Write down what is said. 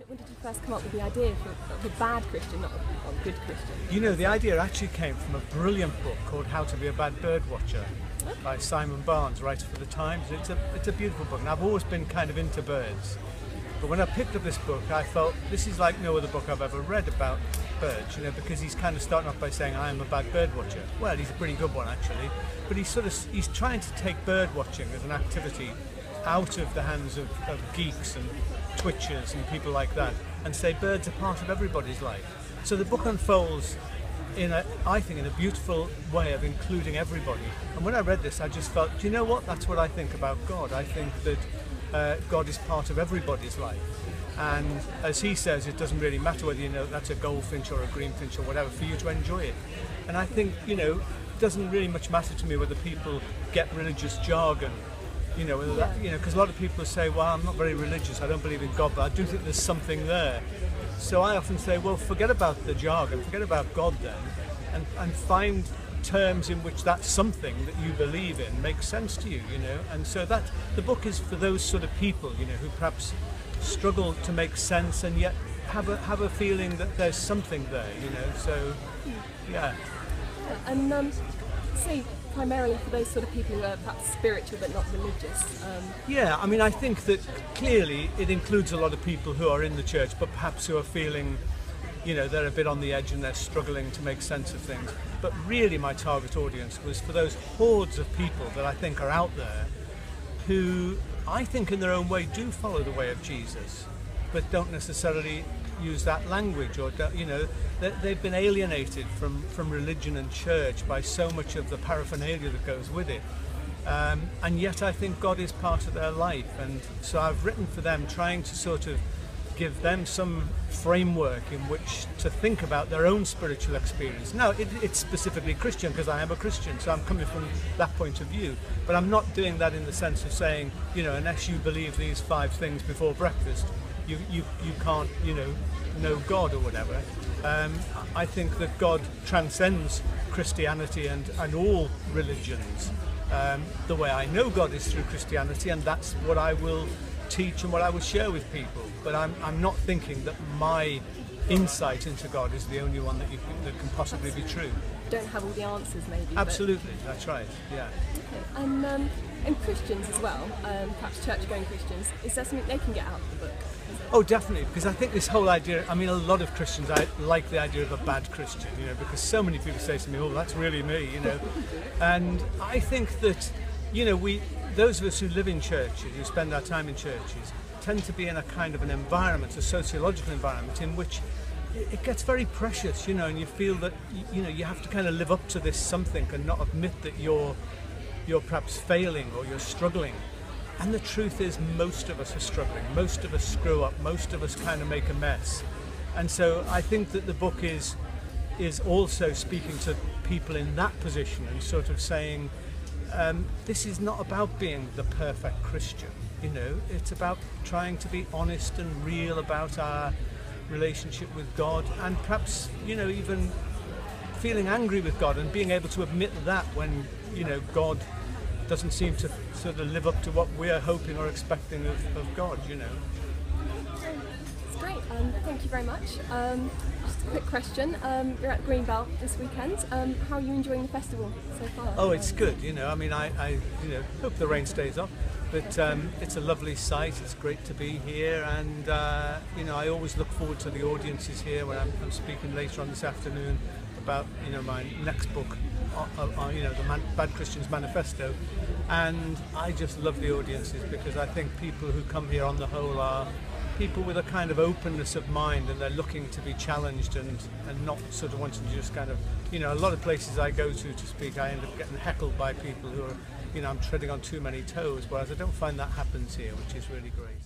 When did you first come up with the idea of a bad Christian, not a good Christian? You know, the idea actually came from a brilliant book called How to Be a Bad Bird Watcher by Simon Barnes, writer for the Times. It's a beautiful book, and I've always been kind of into birds. But when I picked up this book, I felt this is like no other book I've ever read about birds, you know, because he's kind of starting off by saying, I am a bad bird watcher. Well, he's a pretty good one, actually. But he's trying to take bird watching as an activity out of the hands of geeks and twitchers and people like that, and say birds are part of everybody's life. So the book unfolds I think in a beautiful way of including everybody. And when I read this, I just felt, do you know what? That's what I think about God. I think that God is part of everybody's life. And as he says, it doesn't really matter whether you know that's a goldfinch or a greenfinch or whatever, for you to enjoy it. And I think, you know, it doesn't really much matter to me whether people get religious jargon. You know, whether that, you know, because a lot of people say, well, I'm not very religious, I don't believe in God, but I do think there's something there. So I often say, well, forget about the jargon, forget about God then, and find terms in which that something that you believe in makes sense to you, you know. And so that the book is for those sort of people, you know, who perhaps struggle to make sense and yet have a feeling that there's something there, you know. So, yeah. And say primarily for those sort of people who are perhaps spiritual but not religious. Yeah, I mean, I think that clearly it includes a lot of people who are in the church but perhaps who are feeling, you know, they're a bit on the edge and they're struggling to make sense of things. But really my target audience was for those hordes of people that I think are out there who I think in their own way do follow the way of Jesus, but don't necessarily use that language, or, you know, they've been alienated from religion and church by so much of the paraphernalia that goes with it. And yet I think God is part of their life. And so I've written for them, trying to sort of give them some framework in which to think about their own spiritual experience. Now, it's specifically Christian because I am a Christian, so I'm coming from that point of view. But I'm not doing that in the sense of saying, you know, unless you believe these 5 things before breakfast, you can't, you know God or whatever. I think that God transcends Christianity and all religions. The way I know God is through Christianity, and that's what I will teach and what I will share with people. But I'm not thinking that my insight into God is the only one that can possibly be true. Don't have all the answers, maybe. Absolutely, that's right. Yeah. Okay. And Christians as well, perhaps church-going Christians, is there something they can get out of the book? Oh, definitely, because I think this whole idea, I mean, a lot of Christians, I like the idea of a bad Christian, you know, because so many people say to me, oh, that's really me, you know. And I think that, you know, those of us who live in churches, who spend our time in churches, tend to be in a kind of an environment, a sociological environment, in which it gets very precious, you know, and you feel that, you know, you have to kind of live up to this something and not admit that you're perhaps failing or you're struggling. And the truth is, most of us are struggling, most of us screw up, most of us kind of make a mess. And so I think that the book is also speaking to people in that position and sort of saying, this is not about being the perfect Christian, you know, it's about trying to be honest and real about our relationship with God, and perhaps, you know, even feeling angry with God and being able to admit that when, you know, God doesn't seem to sort of live up to what we're hoping or expecting of God, you know. It's great. Thank you very much. Just a quick question. You're at Greenbelt this weekend. How are you enjoying the festival so far? Oh, it's good. You know, I mean, I you know, hope the rain stays off, but it's a lovely sight. It's great to be here, and you know, I always look forward to the audiences here when I'm speaking later on this afternoon about, you know, my next book, you know, the Bad Christian's Manifesto, and I just love the audiences because I think people who come here on the whole are people with a kind of openness of mind, and they're looking to be challenged and not sort of wanting to just kind of, you know, a lot of places I go to speak, I end up getting heckled by people who are, you know, I'm treading on too many toes, whereas I don't find that happens here, which is really great.